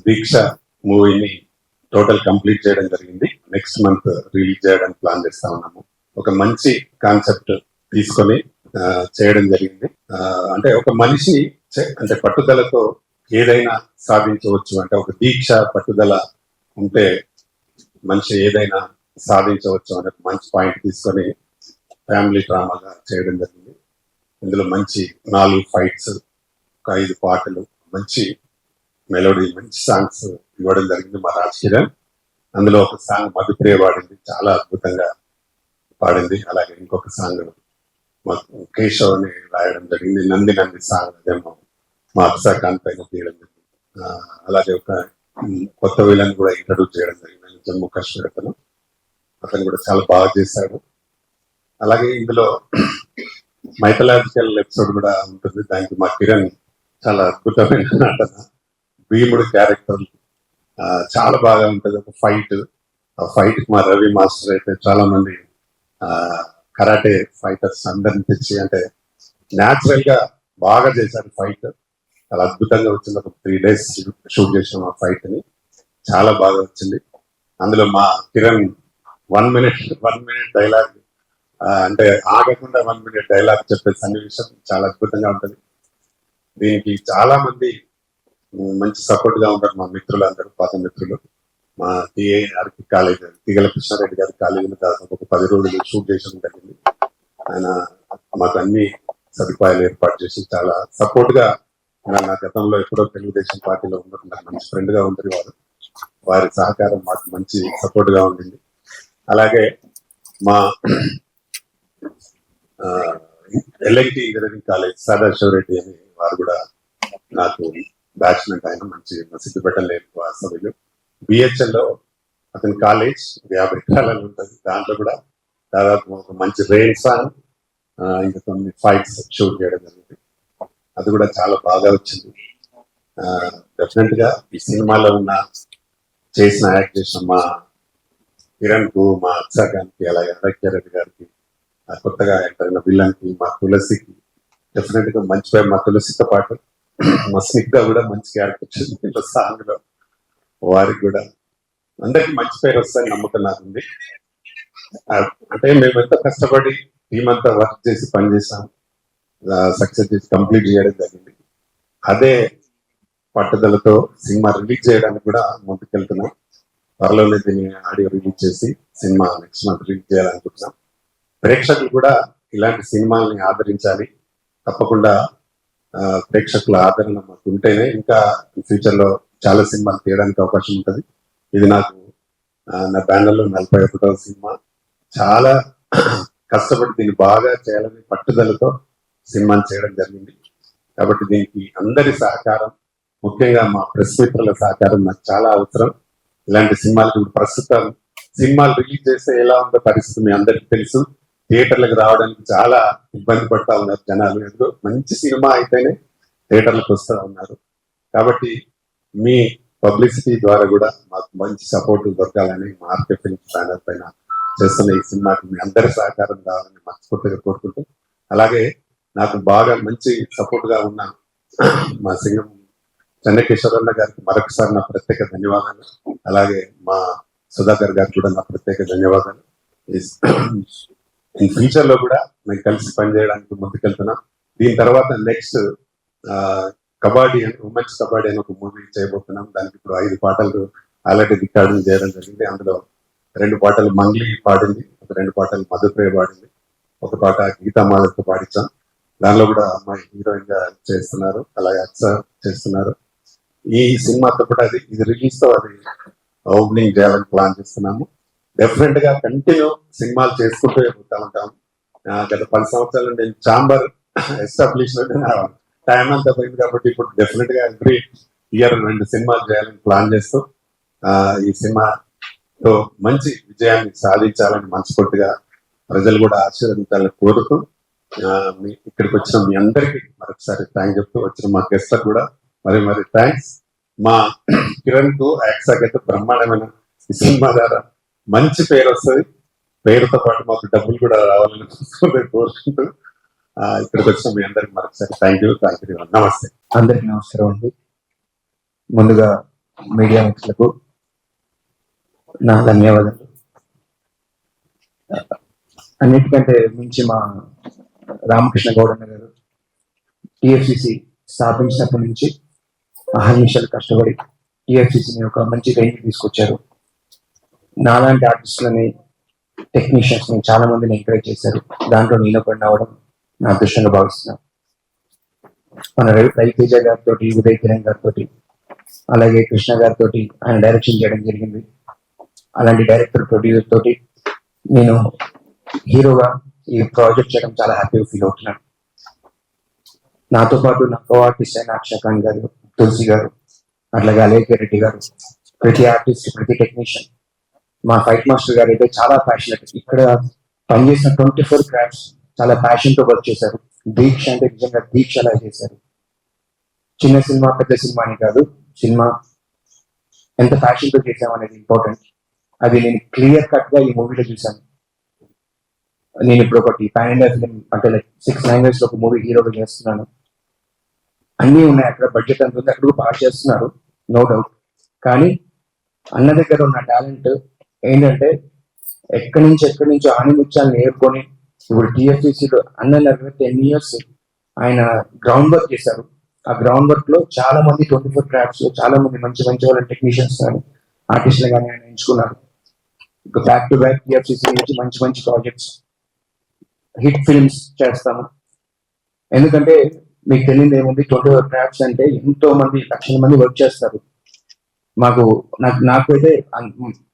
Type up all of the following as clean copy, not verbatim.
దీక్ష మూవీని total complete చేయడం జరిగింది. నెక్స్ట్ మంత్ రిలీజ్ చేయడానికి ప్లాన్ చేస్తా ఉన్నాము. ఒక మంచి కాన్సెప్ట్ తీసుకొని చేయడం జరిగింది. అంటే ఒక మనిషి అంటే పట్టుదలతో ఏదైనా సాధించవచ్చు, అంటే ఒక దీక్ష పట్టుదల ఉంటే మనిషి ఏదైనా సాధించవచ్చు అనే మంచి పాయింట్ తీసుకొని ఫ్యామిలీ డ్రామాగా చేయడం జరిగింది. ఇందులో మంచి 4 ఫైట్స్, ఒక 5 పాటలు, మంచి మెలోడీ, మంచి సాంగ్స్ ఇవ్వడం జరిగింది మా రాజ్ కిరణ్. అందులో ఒక సాంగ్ మధుప్రియ పాడింది, చాలా అద్భుతంగా పాడింది. అలాగే ఇంకొక సాంగ్ కేశవ్ అని రాయడం జరిగింది. నంది నంది సాంగ్ అదేమో మా అప్సాకాంత్ పైన తీయడం జరిగింది. అలాగే ఒక కొత్త విలన్ కూడా ఇంట్రడ్యూస్ చేయడం జరిగింది, జమ్మూ కాశ్మీర్ అతను కూడా చాలా బాగా చేశాడు. అలాగే ఇందులో మైథలాజికల్ ఎపిసోడ్ కూడా ఉంటుంది. దానికి మా కిరణ్ చాలా అద్భుతమైన నటన, భీముడు క్యారెక్టర్ చాలా బాగా ఉంటుంది. ఒక ఫైట్, ఆ ఫైట్ మా రవి మాస్టర్ అయితే చాలా మంది కరాటే ఫైటర్స్ అందరిని తెచ్చి, అంటే న్యాచురల్ గా బాగా చేశారు ఫైట్. చాలా అద్భుతంగా వచ్చింది. ఒక 3 days షూట్ చేసాం ఆ ఫైట్ ని, చాలా బాగా వచ్చింది. అందులో మా కిరణ్ 1 minute డైలాగ్, అంటే ఆగకుండా 1 minute డైలాగ్ చెప్పే సన్నివేశం చాలా అద్భుతంగా ఉంటుంది. దీనికి చాలా మంది మంచి సపోర్ట్ గా ఉంటారు మా మిత్రులందరూ, పాత మిత్రులు. మా టిఏఆర్కి కాలేజ్ తిగల కృష్ణారెడ్డి గారి కాలేజీలో దాదాపు ఒక 10 రోజులు షూట్ చేయడం జరిగింది. ఆయన మాకు అన్ని సదుపాయాలు ఏర్పాటు చేసి చాలా సపోర్ట్ గా, నా గతంలో ఎప్పుడో తెలుగుదేశం పార్టీలో ఉన్నట్టు నాకు మంచి ఫ్రెండ్ గా ఉంటుంది వారి సహకారం మాకు మంచి సపోర్ట్ గా ఉండింది. అలాగే మా ఎల్ఐటి ఇంజనీరింగ్ కాలేజ్ సదాశివరెడ్డి అని వారు కూడా నాకు బ్యాచ్మెంట్, ఆయన మంచి సిద్ధిపేట సభ్యులు. బిహెచ్ఎల్ లో అతని కాలేజ్ 50 ఎకరాలు ఉంటుంది. దాంట్లో కూడా దాదాపు ఒక మంచి రెయిన్ సాంగ్, ఇంకా కొన్ని ఫైట్స్ షూట్ చేయడం జరిగింది. అది కూడా చాలా బాగా వచ్చింది. డెఫినెట్ గా ఈ సినిమాలో యాక్ట్ చేసిన మా కిరణ్ కు, మా అక్షాకాంత్కి, అలాగే అలక్య రెడ్డి గారికి, కొత్తగా ఎంటర్ అయిన విలన్ కి, మా తులసికి డెఫినెట్ గా మంచి పేరు. మా తులసితో పాటు మా స్నిగ్ధ కూడా మంచి క్యారెక్టర్ వచ్చింది సాంగ్ లో. వారికి కూడా అందరికి మంచి పేరు వస్తాయని నమ్మకం నాకు ఉంది. అంటే మేము ఎంత కష్టపడి టీం అంతా వర్క్ చేసి పనిచేసాం, సక్సెస్ చేసి కంప్లీట్ చేయడం జరిగింది. అదే పట్టుదలతో సినిమా రిలీజ్ చేయడానికి కూడా ముందుకెళ్తున్నాం. త్వరలోనే దీన్ని ఆడియో రిలీజ్ చేసి సినిమా నెక్స్ట్ మంత్ రిలీజ్ చేయాలనుకుంటున్నాం. ప్రేక్షకులు కూడా ఇలాంటి సినిమాల్ని ఆదరించాలి. తప్పకుండా ప్రేక్షకుల ఆదరణ మాకు ఉంటేనే ఇంకా ఫ్యూచర్ లో చాలా సినిమాలు తీయడానికి అవకాశం ఉంటుంది. ఇది నాకు నా బ్యానర్ లో 41వ సినిమా. చాలా కష్టపడి దీన్ని బాగా చేయాలని పట్టుదలతో సినిమాని చేయడం జరిగింది. కాబట్టి దీనికి అందరి సహకారం, ముఖ్యంగా మా ప్రెస్ మిత్రుల సహకారం నాకు చాలా అవసరం. ఇలాంటి సినిమాలకు ప్రస్తుతం సినిమాలు రిలీజ్ చేస్తే ఎలా ఉందో పరిస్థితి మీ అందరికీ తెలుసు. థియేటర్లకు రావడానికి చాలా ఇబ్బంది పడతా ఉన్నారు జనాలు. ఎందుకు మంచి సినిమా అయితేనే థియేటర్లకు వస్తూ ఉన్నారు. కాబట్టి మీ పబ్లిసిటీ ద్వారా కూడా మాకు మంచి సపోర్ట్ దొరకాలని మా ఆర్కే ఫిల్మ్స్ బ్యానర్ పైన చేస్తున్న ఈ సినిమాకి మీ అందరి సహకారం కావాలని మనస్ఫూర్తిగా కోరుకుంటూ, అలాగే నాకు బాగా మంచి సపోర్ట్ గా ఉన్న మా సింగం చెన్నకేశ్వరన్న గారికి మరొకసారి నా ప్రత్యేక ధన్యవాదాలు. అలాగే మా సుధాకర్ గారికి కూడా నా ప్రత్యేక ధన్యవాదాలు. ఈ ఫ్యూచర్ లో కూడా మేము కలిసి పనిచేయడానికి ముందుకెళ్తున్నాం. దీని తర్వాత నెక్స్ట్ కబడ్డీ అని, ఉమెన్స్ కబడ్డీ అని ఒక మూవీ చేయబోతున్నాం. దానికి ఇప్పుడు 5 పాటలు ఆల్రెడీ రికార్డింగ్ చేయడం జరిగింది. అందులో 2 పాటలు మంగ్లీ పాడింది, ఒక 2 పాటలు మధుప్రియ పాడింది, ఒక పాట గీతా మాధవ్తో పాడించాం. దానిలో కూడా అమ్మాయి హీరోయిన్ గా చేస్తున్నారు, అలాగే అక్ష చేస్తున్నారు. ఈ సినిమాతో కూడా ఇది రిలీజ్ తో అది ఓపెనింగ్ చేయాలని ప్లాన్ చేస్తున్నాము. డెఫినెట్ గా కంటిన్యూ సినిమాలు చేసుకుంటూ పోతా ఉంటాము. గత 10 సంవత్సరాల నేను ఛాంబర్ ఎస్టాబ్లిష్ టైం అంతా పోయింది కాబట్టి ఇప్పుడు డెఫినెట్ గా ఎవ్రీ ఇయర్ 2 సినిమాలు చేయాలని ప్లాన్ చేస్తూ ఈ సినిమాతో మంచి విజయాన్ని సాధించాలని మనస్ఫూర్తిగా ప్రజలు కూడా ఆశీర్వదించాలని కోరుతూ, ఇక్కడికి వచ్చిన మీ అందరికీ మరొకసారి థ్యాంక్ చెప్తూ, వచ్చిన మా గెస్ట్లకు కూడా మరి థ్యాంక్స్. మా కిరణ్ కు యాక్సాకైతే బ్రహ్మాండమైన ఈ సినిమా ద్వారా మంచి పేరు వస్తుంది. పేరుతో పాటు మాకు డబ్బులు కూడా రావాలని కోరుకుంటూ ఇక్కడికి వచ్చిన మీ అందరికి మరొకసారి థ్యాంక్ యూ. నమస్తే. అందరికి నమస్కారం అండి. ముందుగా మీడియా మిత్రులకు నా ధన్యవాదాలు. అన్నిటికంటే మించి మా రామకృష్ణ గౌడన్న గారు టిఎఫ్సిసి స్థాపించినప్పటి నుంచి అహర్నిశలు కష్టపడి టిఎఫ్సిసిని ఒక మంచి రేంజ్ తీసుకొచ్చారు. నాలాంటి ఆర్టిస్టులని, టెక్నీషియన్స్ ని చాలా మందిని ఎంకరేజ్ చేశారు. దాంట్లో నేను ఒకటి అవడం నా అదృష్టంగా భావిస్తున్నాను. మన రవితేజ గారితో, ఉదయ్ కిరణ్ గారితో, అలాగే కృష్ణ గారితో ఆయన డైరెక్షన్ చేయడం జరిగింది. అలాంటి డైరెక్టర్, ప్రొడ్యూసర్ తోటి నేను హీరోగా ఈ ప్రాజెక్ట్ చేయడం చాలా హ్యాపీగా ఫీల్ అవుతున్నాను. నాతో పాటు నా కో ఆర్టిస్ట్ అయిన అక్షకాంత్ గారు, తులసి గారు, అట్లాగే అలేఖ్య రెడ్డి గారు, ప్రతి ఆర్టిస్ట్, ప్రతి టెక్నీషియన్, మా ఫైట్ మాస్టర్ గారు అయితే చాలా ప్యాషనెట్. ఇక్కడ పనిచేసిన 24 క్రాఫ్ట్స్ చాలా ప్యాషన్ తో వర్క్ చేశారు. దీక్ష అంటే నిజంగా దీక్ష అలా చేశారు. చిన్న సినిమా, పెద్ద సినిమా అని కాదు, సినిమా ఎంత ప్యాషన్ తో చేసామనేది ఇంపార్టెంట్. అది నేను క్లియర్ కట్ గా ఈ మూవీలో చూసాను. నేను ఇప్పుడు ఒకటి పాన్ ఇండియా ఫిలిం అంటే లైక్ 6 లాంగ్వేజ్ లో ఒక మూవీ హీరోగా చేస్తున్నాను. అన్నీ ఉన్నాయి అక్కడ, బడ్జెట్ అంత ఉంది, అక్కడ బాగా చేస్తున్నారు, నో డౌట్. కానీ అన్న దగ్గర ఉన్న టాలెంట్ ఏంటంటే ఎక్కడి నుంచో ఆనిముత్యాలు నేర్కొని ఇప్పుడు టిఎఫ్సిసిలో అన్న 10 years ఆయన గ్రౌండ్ వర్క్ చేశారు. ఆ గ్రౌండ్ వర్క్ లో చాలా మంది 24 క్రాఫ్ట్స్ లో చాలా మంది మంచి వాళ్ళ టెక్నీషియన్స్ కానీ ఆర్టిస్టులు కానీ ఆయన ఎంచుకున్నారు. బ్యాక్ టు బ్యాక్ టిఎఫ్సిసి నుంచి మంచి ప్రాజెక్ట్స్, హిట్ ఫిల్మ్స్ చేస్తాము. ఎందుకంటే మీకు తెలియదు ఏముంది, 24 క్రాఫ్ట్స్ అంటే ఎంతో మంది, లక్షల మంది వర్క్ చేస్తారు. నాకు అయితే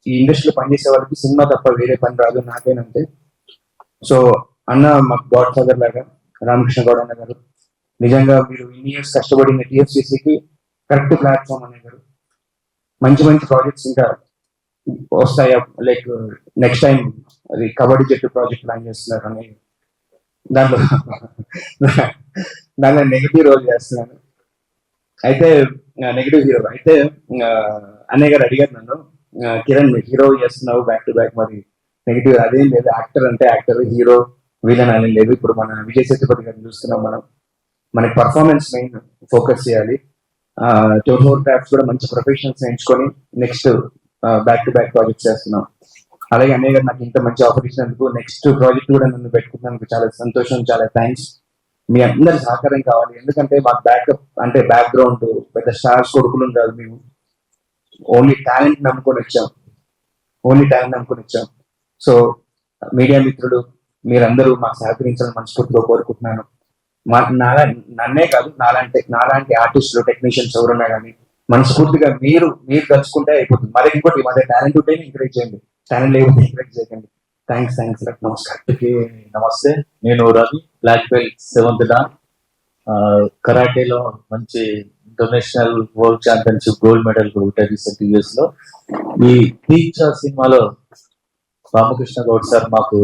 ఈ ఇండస్ట్రీలో పనిచేసే వాళ్ళకి సినిమా తప్ప వేరే పని రాదు, నాకేనంతే. సో అన్న మాకు గాడ్ ఫాదర్ లాగా, రామకృష్ణ గౌడ్ అన్న గారు నిజంగా మీరు ఇన్ని ఇయర్స్ కష్టపడిన టిఎఫ్సిసికి కరెక్ట్ ప్లాట్ఫామ్ అనే గారు. మంచి ప్రాజెక్ట్స్ ఇంకా వస్తాయా, లైక్ నెక్స్ట్ టైం అది కబడ్డీ జట్టు ప్రాజెక్ట్ ప్లాన్ చేస్తున్నారు అని, దాంట్లో నెగిటివ్ రోల్ చేస్తున్నాను. అయితే నెగిటివ్ హీరో అయితే అన్నయ్య గారు అడిగారు నన్ను, కిరణ్ హీరో చేస్తున్నావు బ్యాక్ టు బ్యాక్, మరి నెగిటివ్ అదేం లేదు, యాక్టర్ అంటే యాక్టర్, హీరో విలన్ అని లేదు. ఇప్పుడు మన విజయ్ సేతుపతి గారిని చూస్తున్నాం, మనకి పర్ఫార్మెన్స్ మెయిన్ ఫోకస్ చేయాలి. 24 క్రాఫ్ట్స్ కూడా మంచి ప్రొఫెషనల్స్ ఎంచుకొని next back to back project చేస్తున్నాం. అలాగే అన్నయ్య గారు నాకు ఇంత మంచి ఆఫర్ ఇచ్చినందుకు, నెక్స్ట్ ప్రాజెక్ట్ కూడా నన్ను పెట్టుకున్నందుకు చాలా సంతోషం, చాలా థ్యాంక్స్. మీ అందరి సహకారం కావాలి, ఎందుకంటే మాకు బ్యాకప్ అంటే బ్యాక్గ్రౌండ్ పెద్ద స్టార్స్ కొడుకులు కాదు, మేము ఓన్లీ టాలెంట్ నమ్ముకొని వచ్చాం. సో మీడియా మిత్రులు మీరందరూ మాకు సహకరించాలని మనస్ఫూర్తిగా కోరుకుంటున్నాను. నన్నే కాదు, నాలాంటి ఆర్టిస్టులు, టెక్నీషియన్స్ ఎవరున్నా కానీ మనస్ఫూర్తిగా మీరు కలుసుకుంటే అయిపోతుంది. మరి ఇంకోటి, మా టాలెంట్ ఉంటే ఎంకరేజ్ చేయండి, టాలెంట్ లేకపోతే ఎంకరేజ్ చేయకండి. థ్యాంక్స్. నమస్కారం. నమస్తే, నేను Ravi, black belt 7th dan. కరాటేలో మంచి international world championship gold medal కూడా రీసెంట్ ఇయర్స్ లో. ఈ దీక్ష సినిమాలో రామకృష్ణ గౌడ్ సార్ మాకు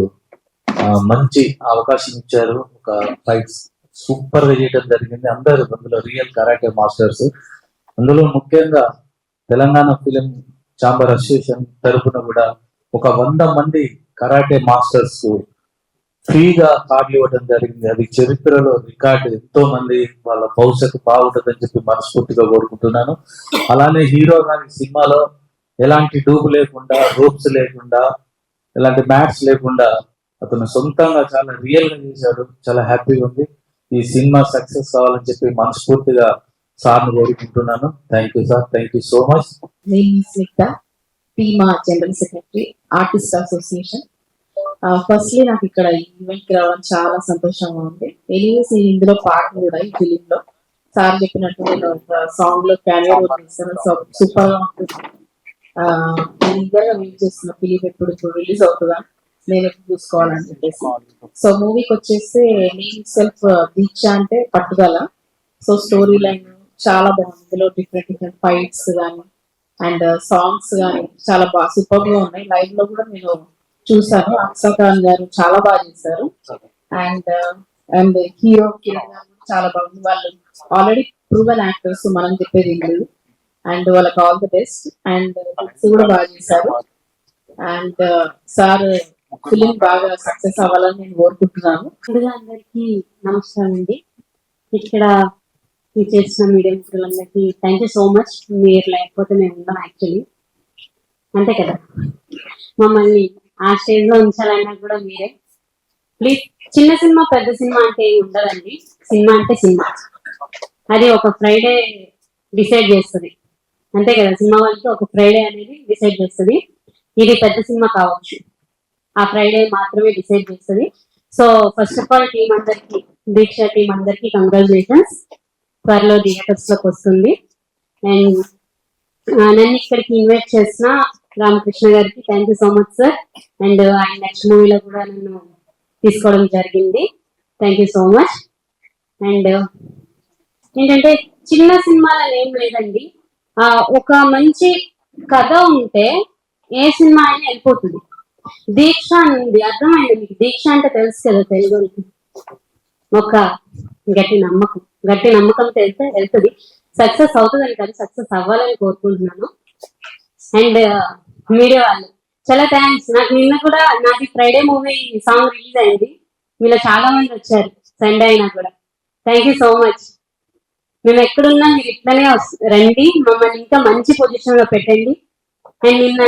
మంచి అవకాశం ఇచ్చారు. ఒక ఫైట్స్ సూపర్ గా చేయడం జరిగింది. అందరూ అందులో రియల్ కరాటే మాస్టర్స్. అందులో ముఖ్యంగా తెలంగాణ ఫిలిం ఛాంబర్ అసోసియేషన్ తరఫున కూడా ఒక 100 మంది కరాటే మాస్టర్స్ కు ఫ్రీగా కార్డులు ఇవ్వడం జరిగింది. అది చరిత్రలో రికార్డు. ఎంతో మంది వాళ్ళ భవిష్యత్తు బాగుంటుందని చెప్పి మనస్ఫూర్తిగా కోరుకుంటున్నాను. అలానే హీరో గారి సినిమాలో ఎలాంటి డూబు లేకుండా, రూప్స్ లేకుండా, ఎలాంటి మ్యాట్స్ లేకుండా అతను సొంతంగా చాలా రియల్ గా చేశాడు. చాలా హ్యాపీగా ఉంది. ఈ సినిమా సక్సెస్ కావాలని చెప్పి మనస్ఫూర్తిగా సార్ను కోరుకుంటున్నాను. Thank you sir, thank you so much. టీమా general secretary, artist association. Firstly నాకు ఇక్కడ ఈవెంట్ కి రావడం చాలా సంతోషంగా ఉంది. ఎనీవేస్ నేను ఇందులో పాట కూడా ఈ ఫిలిం లో సార్ చెప్పినట్టు నేను ఒక సాంగ్ లో క్యారియర్ రోల్ చేస్తాను. సూపర్ గా ఉంటుంది. వెయిట్ చేస్తున్న ఫిలిం ఎప్పుడు రిలీజ్ అవుతుందా, నేను ఎప్పుడు చూసుకోవాలని చెప్పేసి. సో మూవీకి వచ్చేసి నేను సెల్ఫ్ దీక్ష అంటే పట్టుదల. సో స్టోరీ లైన్ చాలా బాగుంది. ఇందులో డిఫరెంట్ ఫైట్స్ కానీ అండ్ సాంగ్స్ కానీ చాలా బాగా సూపర్ గా ఉన్నాయి. లైవ్ లో కూడా నేను చూసాను. అక్షకాంత్ గారు చాలా బాగా చేశారు. అండ్ హీరో కిరణ్ గారు చాలా బాగుంది. వాళ్ళు ఆల్రెడీ ప్రూవెన్ యాక్టర్స్, మనం చెప్పేది లేదు. అండ్ వాళ్ళకి ఆల్ ది బెస్ట్. అండ్ కూడా బాగా చేశారు. అండ్ సార్ ఫిలిం బాగా సక్సెస్ అవ్వాలని నేను కోరుకుంటున్నాను. అందరికీ నమస్కారం అండి. ఇక్కడ చేసిన మీడియా మిత్రులందరికీ థ్యాంక్ యూ సో మచ్. మీరు లేకపోతే మేము ఉన్నాం యాక్చువల్లీ, అంతే కదా. మమ్మల్ని ఆ స్టేజ్ లో ఉంచాలన్నా కూడా మీరే. ప్లీజ్, చిన్న సినిమా పెద్ద సినిమా అంటే ఏమి ఉండదండి. సినిమా అంటే సినిమా, అది ఒక ఫ్రైడే డిసైడ్ చేస్తుంది, అంతే కదా. సినిమా వాళ్ళకి ఒక ఫ్రైడే అనేది డిసైడ్ చేస్తుంది. ఇది పెద్ద సినిమా కావచ్చు, ఆ ఫ్రైడే మాత్రమే డిసైడ్ చేస్తుంది. So first of all team అందరికి, దీక్ష టీం అందరికి కంగ్రాచులేషన్స్. త్వరలో థియేటర్స్ లోకి వస్తుంది. అండ్ నన్ను ఇక్కడికి ఇన్వైట్ చేసిన రామకృష్ణ గారికి thank you so much sir. And ఆయన నెక్స్ట్ మూవీలో కూడా నన్ను తీసుకోవడం జరిగింది. Thank you so much. And ఏంటంటే చిన్న సినిమాలు ఏం లేదండి, ఒక మంచి కథ ఉంటే ఏ సినిమా అయినా వెళ్ళిపోతుంది. దీక్ష అనేది అర్థమైంది మీకు, దీక్ష అంటే తెలుసు కదా తెలుగుకి. ఒక గట్టి నమ్మకం తెలిస్తే వెళ్తుంది. సక్సెస్ అవుతుందని కాదు, సక్సెస్ అవ్వాలని కోరుకుంటున్నాను. అండ్ మీడియా వాళ్ళు చాలా థ్యాంక్స్. నాకు నిన్న కూడా నాది ఫ్రైడే మూవీ సాంగ్ రిలీజ్ అయింది, మీలో చాలా మంది వచ్చారు సండే అయినా కూడా. Thank you so much. మేము ఎక్కడున్నా మీరు ఇట్లనే రండి, మమ్మల్ని ఇంకా మంచి పొజిషన్ లో పెట్టండి. అండ్ నిన్న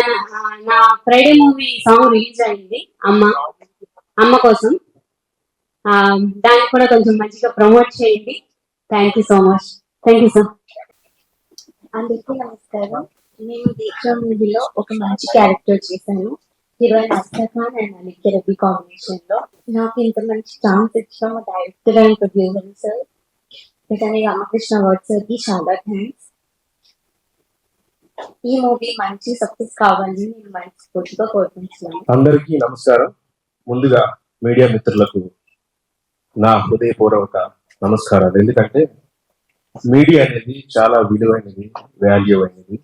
నా ఫ్రైడే మూవీ సాంగ్ రిలీజ్ అయింది, అమ్మ కోసం. దాన్ని కూడా కొంచెం మంచిగా ప్రమోట్ చేయండి. Thank you so much. Thank you sir. అందరికీ నమస్కారం. నేను దీక్ష మూవీలో ఒక మంచి క్యారెక్టర్ చేశాను, heroine Astha and Alikhya Reddy combination లో. నాకు ఇంత మంచి ఛాన్స్ ఇచ్చిన మా director and producer sir Pitani Ramakrishna వర్డ్ సార్ కి చాలా థ్యాంక్స్. ఈ మూవీ మంచి సక్సెస్ కావాలని నేను మనస్ఫూర్తిగా కోరుకుంటున్నాను. అందరికీ నమస్కారం. ముందుగా మీడియా మిత్రులకు నా హృదయపూర్వక నమస్కారాలు. ఎందుకంటే మీడియా అనేది చాలా విలువైనది, వాల్యూ అయినది.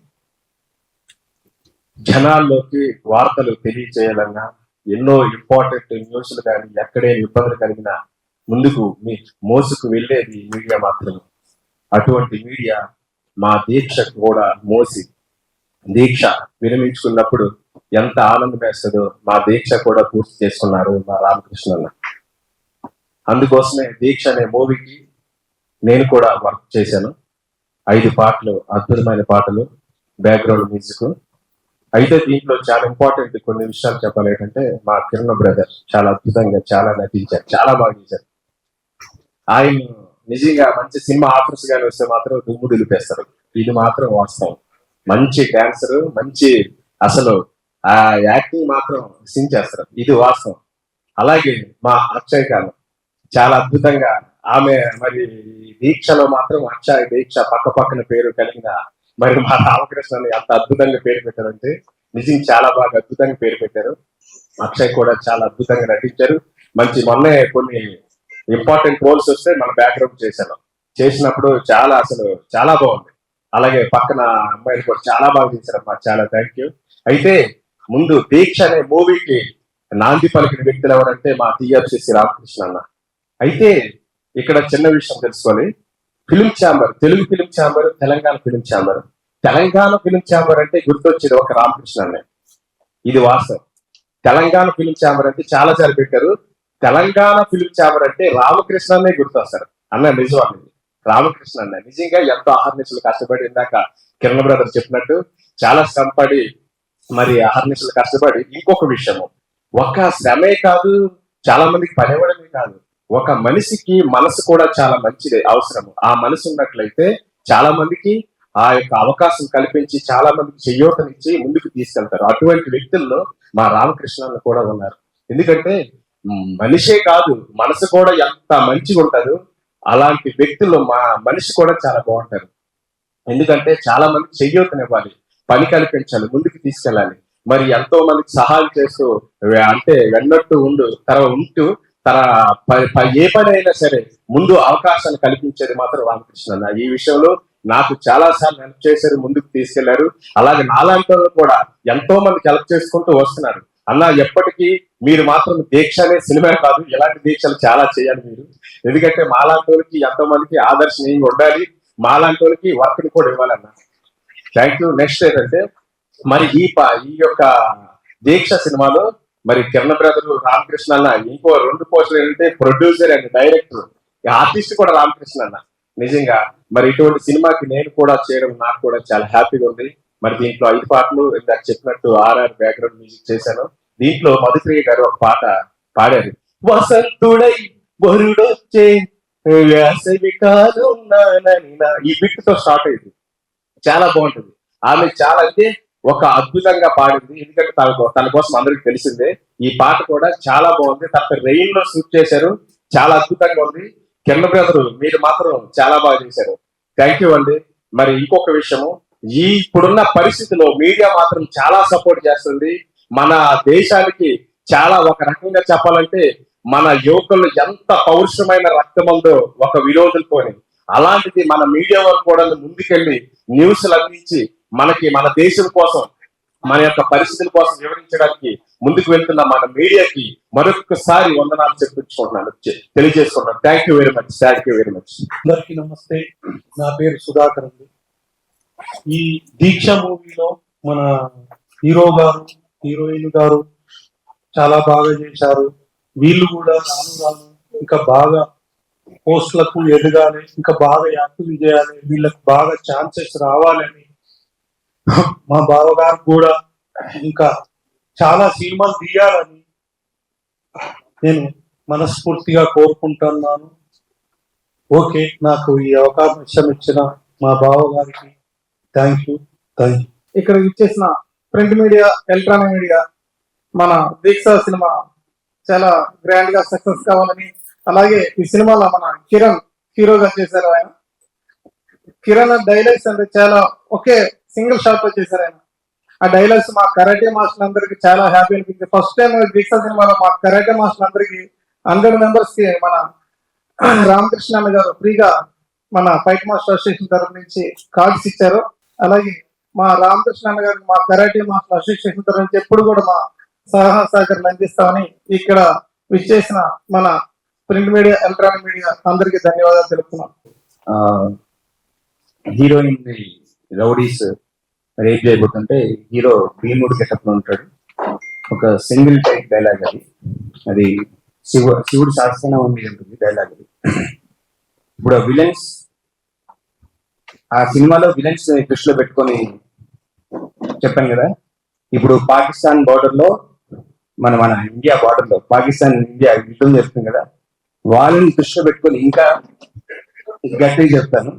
జనాల్లోకి వార్తలు తెలియచేయాలన్నా, ఎన్నో ఇంపార్టెంట్ న్యూస్లు కానీ ఎక్కడే ఇబ్బందులు కలిగినా ముందుకు మోసుకు వెళ్ళేది మీడియా మాత్రమే. అటువంటి మీడియా మా దీక్షకు కూడా మోసి దీక్ష విరమించుకున్నప్పుడు ఎంత ఆనందం వేస్తుందో మా దీక్ష కూడా పూర్తి చేసుకున్నారు మా రామకృష్ణ అన్న. అందుకోసమే దీక్ష అనే మూవీకి నేను కూడా వర్క్ చేశాను. 5 పాటలు, అద్భుతమైన పాటలు, బ్యాక్గ్రౌండ్ మ్యూజిక్. అయితే దీంట్లో చాలా ఇంపార్టెంట్ కొన్ని విషయాలు చెప్పాలి. ఏంటంటే మా కిరణ్ బ్రదర్ చాలా అద్భుతంగా చాలా నటించారు, చాలా బాగా చేశారు. ఆయన నిజంగా మంచి సినిమా ఆఫర్స్ కానీ వస్తే మాత్రం దుమ్ము దులిపేస్తారు, ఇది మాత్రం వాస్తవం. మంచి డాన్సర్, మంచి అసలు ఆ యాక్టింగ్ మాత్రం సించేస్తారు, ఇది వాస్తవం. అలాగే మా అక్షయ్ కాలం చాలా అద్భుతంగా, ఆమె మరి దీక్షలో మాత్రం అక్షయ్ దీక్ష పక్క పక్కన పేరు కలిగిన మరి మా రామకృష్ణని అంత అద్భుతంగా పేరు పెట్టారంటే నిజంగా చాలా బాగా అద్భుతంగా పేరు పెట్టారు. అక్షయ్ కూడా చాలా అద్భుతంగా నటించారు. మంచి మొన్నే కొన్ని ఇంపార్టెంట్ రోల్స్ వస్తే మన బ్యాక్గ్రౌండ్ చేసినప్పుడు అసలు చాలా బాగుంది. అలాగే పక్కన అమ్మాయిలు కూడా చాలా బాగా చేశారమ్మా, చాలా థ్యాంక్ యూ. అయితే ముందు దీక్ష అనే మూవీకి నాంది పలికిన వ్యక్తులు ఎవరంటే మా టీఎఫ్సిసి రామకృష్ణ అన్న. అయితే ఇక్కడ చిన్న విషయం తెలుసుకోవాలి. Film chamber, Telugu film chamber, Telangana film chamber. Telangana film chamber అంటే గుర్తొచ్చేది ఒక రామకృష్ణ అన్న, ఇది వాస్తవం. తెలంగాణ ఫిలిం ఛాంబర్ అంటే చాలా సార్లు పెట్టారు. తెలంగాణ ఫిలిం ఛాంబర్ అంటే రామకృష్ణ అన్నే గుర్తొస్తారు అన్న. నిజం, రామకృష్ణ అన్న నిజంగా ఎంతో అహర్నిశలు కష్టపడి, ఇందాక కిరణ్ బ్రదర్ చెప్పినట్టు చాలా శ్రమపడి మరి అహర్నిశలు కష్టపడి. ఇంకొక విషయము, ఒక శ్రమే కాదు, చాలా మందికి పనివ్వడమే కాదు, ఒక మనిషికి మనసు కూడా చాలా మంచిది అవసరము. ఆ మనసు ఉన్నట్లయితే చాలా మందికి ఆ యొక్క అవకాశం కల్పించి చాలా మందికి చేయూతనిచ్చి ముందుకు తీసుకెళ్తారు. అటువంటి వ్యక్తుల్లో మా రామకృష్ణ కూడా ఉన్నారు. ఎందుకంటే మనిషే కాదు, మనసు కూడా ఎంత మంచిగా ఉంటారు. అలాంటి వ్యక్తులు మా మనిషి కూడా చాలా బాగుంటారు. ఎందుకంటే చాలా మందికి చేయూతనివ్వాలి, పని కల్పించాలి, ముందుకు తీసుకెళ్ళాలి. మరి ఎంతో మందికి సహాయం చేస్తూ అంటే వెన్నట్టు ఉంటూ ఏ పని అయినా సరే ముందు అవకాశాలు కల్పించేది మాత్రం రామకృష్ణ అన్న. ఈ విషయంలో నాకు చాలా సార్లు హెల్ప్ చేశారు, ముందుకు తీసుకెళ్లారు. అలాగే నాలాంటి వాళ్ళు కూడా ఎంతో మందికి హెల్ప్ చేసుకుంటూ వస్తున్నారు. అన్న ఎప్పటికీ మీరు మాత్రం దీక్ష అనే సినిమా కాదు, ఇలాంటి దీక్షలు చాలా చేయాలి మీరు. ఎందుకంటే మాలాంటి వాళ్ళకి ఎంతో మందికి ఆదర్శనీయంగా ఉండాలి, మాలాంటి వాళ్ళకి వర్క్ ని కూడా ఇవ్వాలన్న. Thank you. నెక్స్ట్ ఏంటంటే మరి ఈ యొక్క దీక్ష సినిమాలో మరి కిరణ్ బ్రదర్ రామకృష్ణ అన్న, ఇంకో 2 పోస్టులు ఏంటంటే ప్రొడ్యూసర్ అండ్ డైరెక్టర్, ఆర్టిస్ట్ కూడా రామకృష్ణ అన్న. నిజంగా మరి ఇటువంటి సినిమాకి నేను కూడా చేయడం నాకు కూడా చాలా హ్యాపీగా ఉంది. మరి దీంట్లో 5 పాటలు ఇందాక చెప్పినట్టు ఆర్ఆర్ బ్యాక్గ్రౌండ్ మ్యూజిక్ చేశాను. దీంట్లో మధుప్రియ గారు ఒక పాట పాడారు. వసంతుడై వరుడొచ్చే వేసవి కాలం నాననినా. ఈ బిట్ తో స్టార్ట్ అయింది. చాలా బాగుంటుంది. ఆమె చాలా అంటే ఒక అద్భుతంగా పాడింది. ఎందుకంటే తన కోసం అందరికి తెలిసిందే. ఈ పాట కూడా చాలా బాగుంది. తర్వాత రెయిన్ లో షూట్ చేశారు. చాలా అద్భుతంగా ఉంది. కింద బ్రదరు మీరు మాత్రం చాలా బాగా చేశారు. థ్యాంక్ యూ అండి. మరి ఇంకొక విషయము, ఈ ఇప్పుడున్న పరిస్థితిలో మీడియా మాత్రం చాలా సపోర్ట్ చేస్తుంది. మన దేశానికి చాలా ఒక రకంగా చెప్పాలంటే మన యువకులు ఎంత పౌరుషమైన రక్తం ఉందో ఒక విరోధులతోని, అలాంటిది మన మీడియా వారు కూడా ముందుకెళ్ళి న్యూస్లు అందించి మనకి మన దేశం కోసం మన యొక్క పరిస్థితుల కోసం వివరించడానికి ముందుకు వెళ్తున్న మన మీడియాకి మరొకసారి వందనాలు తెలియజేసుకుంటున్నాను. Thank you very much. Thank you very much. అందరికీ నమస్తే. నా పేరు సుధాకర్ అండి. ఈ దీక్ష మూవీలో మన హీరో గారు, హీరోయిన్ గారు చాలా బాగా చేశారు. వీళ్ళు కూడా రాను రాను ఇంకా బాగా పోస్టులకు ఎదగాలి, ఇంకా బాగా యాక్టివ్ చేయాలి, వీళ్ళకి బాగా ఛాన్సెస్ రావాలని మా బావగారు కూడా ఇంకా చాలా సినిమాలు తీయాలని నేను మనస్ఫూర్తిగా కోరుకుంటున్నాను. ఓకే, నాకు ఈ అవకాశం ఇచ్చిన మా బావగారికి థ్యాంక్ యూ. ఇక్కడ ఇచ్చేసిన ప్రింట్ మీడియా, ఎలక్ట్రానిక్ మీడియా, మన దీక్ష సినిమా చాలా గ్రాండ్ గా సక్సెస్ కావాలని, అలాగే ఈ సినిమాలో మన కిరణ్ హీరోగా చేశారు. ఆయన కిరణ్ డైలాగ్స్ అంటే చాలా ఒకే సింగిల్ షాట్ లో చేశారు ఆయన. ఆ డైలాగ్స్ మా కరాటే మాస్టర్ అందరికి చాలా హ్యాపీ అనిపించింది. ఫస్ట్ టైం దీక్ష సినిమాలో మా కరాటే మాస్టర్ అందరికి 100 మెంబర్స్ కి మన రామకృష్ణ గారు ఫ్రీగా మన ఫైట్ మాస్టర్ అసోసియేషన్ తరఫు నుంచి కార్డ్స్ ఇచ్చారు. అలాగే మా రామకృష్ణ గారికి మా కరాటే మాస్టర్ అసోసియేషన్ తరఫు నుంచి ఎప్పుడు కూడా మా సలహా సహకారాలు అందిస్తామని ఇక్కడ విచ్చేసిన మన ప్రింట్ మీడియా, ఎలక్ట్రానిక్ మీడియా అందరికీ ధన్యవాదాలు తెలుపుతున్నాం. హీరోయిన్ రౌడీస్ రేప్ చేయబోతుంటే హీరో భీముడు గెటప్ లో ఉంటాడు. ఒక సింగిల్ టైప్ డైలాగ్ అది శివుడు సహస్రనామం మీద ఉంటుంది డైలాగ్ అది. ఇప్పుడు విలన్స్ ఆ సినిమాలో విలన్స్ దృష్టిలో పెట్టుకొని చెప్పాను కదా. ఇప్పుడు పాకిస్తాన్ బార్డర్ లో మన ఇండియా బార్డర్ లో పాకిస్తాన్ ఇండియా యుద్ధం జరుగుతుంది కదా, వాళ్ళని దృష్టిలో పెట్టుకొని ఇంకా గట్టిగా చెప్తాను.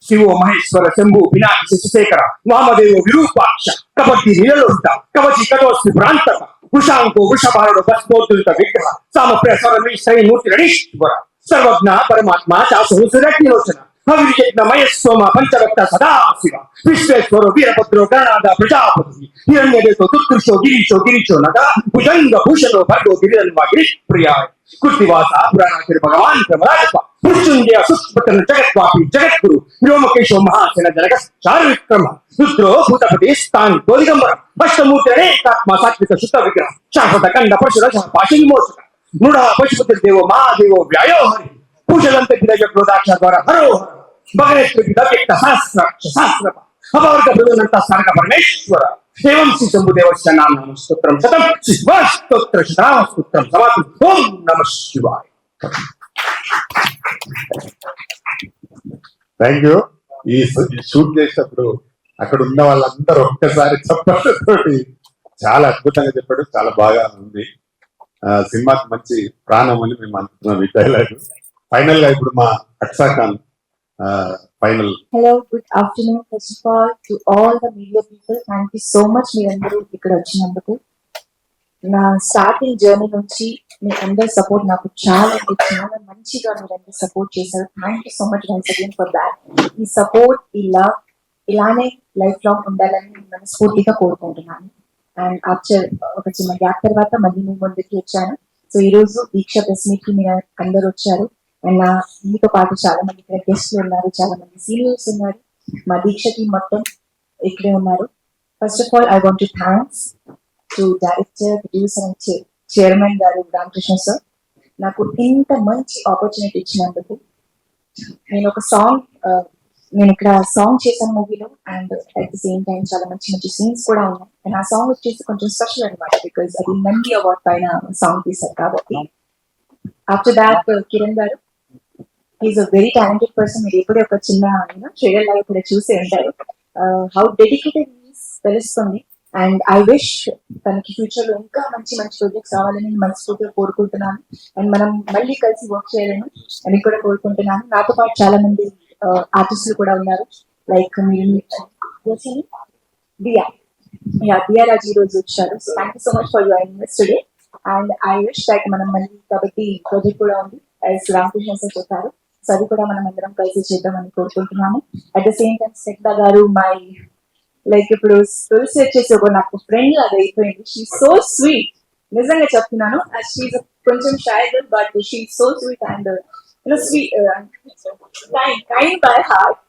శివో మహేశ్వర శంభు వినాయక శశిశేఖర వామదేవ విరూపాక్ష కబడ్డీ నిలలోంట కవచి కటోస్తి ప్రాంతక వృషాంకో వృషభారుడు భస్మోద్దుత విగ్రహ సామప్రయ స్వరమి శ్రీమూర్తి రణీశ్వర సర్వజ్ఞ పరమాత్మ చాసు సురజ్ఞలోచన హవిర్యజ్ఞ మయస్సోమ పంచరక్త సదాశివ విశ్వేశ్వరో వీరభద్రో గణనాథ ప్రజాపతి హిరణ్యదేశో దుర్దృశో గిరీశో నగ భుజంగ భూషణో భర్గో గిరిధన్వ గిరిప్రియాయ కృతివాస పురాణాచార్య భగవాన్ ప్రమరాజప మృత్యుంజయ సుష్పతన జగద్వాపి జగద్గురు వ్యోమకేశో మహాసేన జనక చారు విక్రమ రుద్రో భూతపతి స్థాని గోదిగంబర అష్టమూర్తి అనేకాత్మ సాత్విక శుద్ధ విగ్రహ శాశ్వత కండ పరశుర పాశి విమోచక నృఢ పశుపతి దేవో మహాదేవో వ్యాయో హరి పూజలంత గిరజ క్రోధాక్ష ద్వారా హరో భగనేశ్వరి దవ్యక్త సహస్ర అపవర్గ భృదనంత సారక పరమేశ్వర ఏవం శ్రీ శంభుదేవస్య నామ స్తోత్రం శతం శివాస్తోత్ర శతనామ స్తోత్రం సమాధి. ఓం నమః శివాయ. Thank you. ఈ షూట్ చేసినప్పుడు అక్కడ ఉన్న వాళ్ళందరూ ఒక్కసారి చెప్పడంతోటి చాలా అద్భుతంగా చెప్పాడు. చాలా బాగా ఉంది. సినిమాకి మంచి ప్రాణం అని మేము అనుకుంటున్నాం ఈ డైలాగ్. ఫైనల్ గా ఇప్పుడు మా Aksa Khan final. Hello, good afternoon. First of all to all the media people, thank you so much మీరందరూ ఇక్కడ వచ్చినందుకు. నా స్టార్టింగ్ జర్నీ నుంచి మీ అందరి సపోర్ట్ నాకు చాలా మంచిగా మీరందరూ సపోర్ట్ చేశారు. Thank you so much once again for that. ఈ సపోర్ట్, ఈ లవ్ ఇలానే లైఫ్ లాంగ్ ఉండాలని మనస్ఫూర్తిగా కోరుకుంటున్నాను. అండ్ ఆఫ్టర్ ఒక చిన్న గ్యాప్ తర్వాత మళ్ళీ మీ ముందుకి వచ్చాను. సో ఈ రోజు దీక్ష ప్రెస్ మీట్ కి మీరు అందరు వచ్చారు. అండ్ మీతో పాటు చాలా మంది ఇక్కడ గెస్ట్లు ఉన్నారు, చాలా మంది సీనియర్స్ ఉన్నారు. మా దీక్ష టీం మొత్తం ఇక్కడే ఉన్నారు. First of all I want to thanks to director, producer and chairman గారు రామకృష్ణ సార్, నాకు ఇంత మంచి ఆపర్చునిటీ ఇచ్చినందుకు. నేను ఒక సాంగ్ నేను ఇక్కడ సాంగ్ చేశాను మూవీలో, and at the same time చాలా మంచి మంచి సీన్స్ కూడా ఉన్నాయి. అండ్ ఆ సాంగ్ వచ్చేసి కొంచెం స్పెషల్ అనమాట, బికాస్ అది నంది అవార్డ్ పైన సాంగ్ తీశారు కాబట్టి. After that Kiran garu he's a very talented person. మీరు ఎప్పుడే ఒక చిన్న ట్రైలర్ లాగా కూడా చూసే ఉంటారు. హౌ డెడికేటెడ్ తెలుస్తుంది. అండ్ ఐ విష్ తనకి ఫ్యూచర్ లో ఇంకా మంచి మంచి ప్రాజెక్ట్స్ రావాలని మనస్ఫూర్తిగా కోరుకుంటున్నాను. అండ్ మనం మళ్ళీ కలిసి వర్క్ చేయాలని అని కూడా కోరుకుంటున్నాను. నాతో పాటు చాలా మంది ఆర్టిస్టులు కూడా ఉన్నారు. లైక్ దియా దియా రాజు ఈ రోజు వచ్చారు. So thank you so much for joining us today. And I wish that మనం మళ్ళీ కాబట్టి ప్రాజెక్ట్ కూడా ఉంది యాజ్ రామకృష్ణ సార్ చెప్పారు. సో అది కూడా మనం అందరం కలిసి చేద్దామని కోరుకుంటున్నాము. అట్ ద సేమ్ టైం శ్రద్ధ గారు మై లైక్ ఇప్పుడు తులసి వచ్చేసి ఒక నాకు ఫ్రెండ్ లాగా అయిపోయింది. షీ సో స్వీట్, నిజంగా చెప్తున్నాను. షీ కొంచెం shy girl but she so sweet and sweet kind by heart.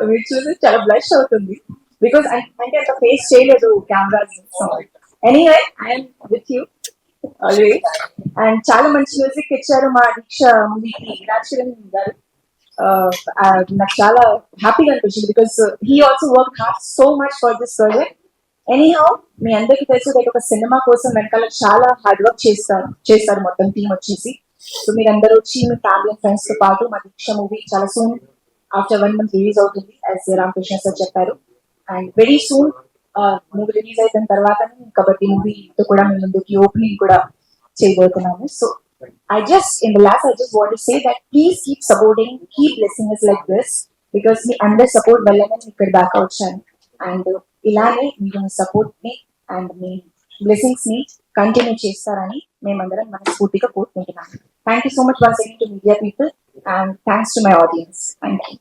మీరు చూసి చాలా బ్లష్ అవుతుంది బికాస్ అంటే అంత ఫేస్ చేయలేదు cameras. Anyway I'm with you always. And చాలా మంచి మ్యూజిక్ ఇచ్చారు మా దీక్ష మూవీకి రాజ్ కిరణ్ గారు. నాకు చాలా హ్యాపీగా అనిపించింది because he also work hard so much for this project. Anyhow మీ అందరికీ తెలుసు దట్ ఒక సినిమా కోసం వెనకాల చాలా హార్డ్ వర్క్ చేస్తారు మొత్తం టీం వచ్చేసి. సో మీరు అందరూ వచ్చి మీ ఫ్యామిలీ ఫ్రెండ్స్ తో పాటు మా దీక్ష మూవీ చాలా సూన్ ఆఫ్టర్ 1 month రిలీజ్ అవుతుంది యాజ్ రామకృష్ణ సార్ చెప్పారు. And very soon movie release అయిన తర్వాత కాబట్టి మూవీతో కూడా మేము ముందుకి ఓపెనింగ్ కూడా చేయబోతున్నాము. So I just want to say that please keep supporting, keep blessing us like this because మీ అందరి సపోర్ట్ వల్లనే ఇక్కడ దాకా వచ్చాను. అండ్ ఇలానే మీరు సపోర్ట్ ని అండ్ మీ బ్లెస్సింగ్స్ ని కంటిన్యూ చేస్తారని మేమందరం మనస్ఫూర్తిగా కోరుకుంటున్నాను. Thank you so much once again to media people and thanks to my audience. Thank you.